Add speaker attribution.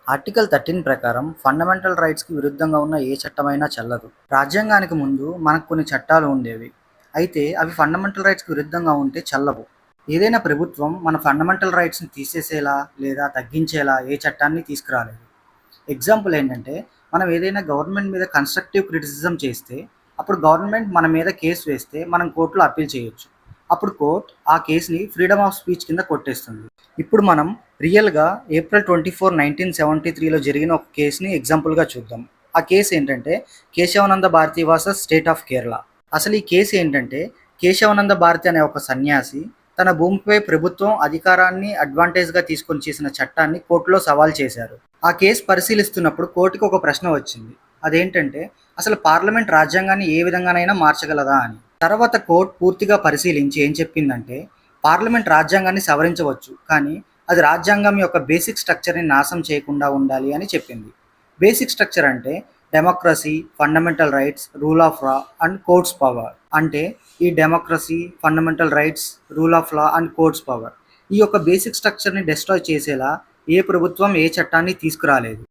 Speaker 1: Article 13 ప్రకారం fundamental రైట్స్‌కి విరుద్ధంగా ఉన్న ఏ చట్టమైనా చెల్లదు. రాజ్యాంగానికి ముందు మనకు కొన్ని చట్టాలు ఉండేవి. అయితే అవి ఫండమెంటల్ రైట్స్‌కి విరుద్ధంగా ఉంటే చెల్లవు. ఏదైనా ప్రభుత్వం మన ఫండమెంటల్ రైట్స్‌ని తీసేసేలా లేదా తగ్గించేలా ఏ చట్టాన్ని తీసుకురాలేదు. ఎగ్జాంపుల్ ఏంటంటే, మనం ఏదైనా గవర్నమెంట్ మీద కన్‌స్ట్రక్టివ్ క్రిటిసిజం చేస్తే, అప్పుడు గవర్నమెంట్ మన మీద కేస్ వేస్తే మనం కోర్టులో అప్పీల్ చేయొచ్చు. అప్పుడు కోర్ట్ ఆ కేస్‌ని ఫ్రీడమ్ ఆఫ్ స్పీచ్ కింద కొట్టేస్తుంది. ఇప్పుడు మనం రియల్‌గా ఏప్రిల్ 24, 1973లో జరిగిన ఒక కేస్‌ని ఎగ్జాంపుల్‌గా చూద్దాం. ఆ కేస్ ఏంటంటే, Kesavananda Bharati versus state of Kerala. అసలు ఈ కేస్ ఏంటంటే, కేశవానంద భారతి అనే ఒక సన్యాసి తన భూమిపై ప్రభుత్వం అధికారాన్ని అడ్వాంటేజ్‌గా తీసుకొని చేసిన చట్టాన్ని కోర్టులో సవాల్ చేశారు. ఆ కేసు పరిశీలిస్తున్నప్పుడు కోర్టుకి ఒక ప్రశ్న వచ్చింది. అదేంటంటే, అసలు పార్లమెంట్ రాజ్యాంగాన్ని ఏ విధంగానైనా మార్చగలదా అని. తర్వాత కోర్టు పూర్తిగా పరిశీలించి ఏం చెప్పిందంటే, పార్లమెంట్ రాజ్యాంగాన్ని సవరించవచ్చు, కానీ అది రాజ్యాంగం యొక్క బేసిక్ స్ట్రక్చర్ని నాశనం చేయకుండా ఉండాలి అని చెప్పింది. బేసిక్ స్ట్రక్చర్ అంటే democracy, fundamental rights, rule of law and courts power. అంటే ఈ democracy, fundamental rights, rule of law and courts power ఈ యొక్క బేసిక్ స్ట్రక్చర్ని డిస్ట్రాయ్ చేసేలా ఏ ప్రభుత్వం ఏ చట్టాన్ని తీసుకురాలేదు.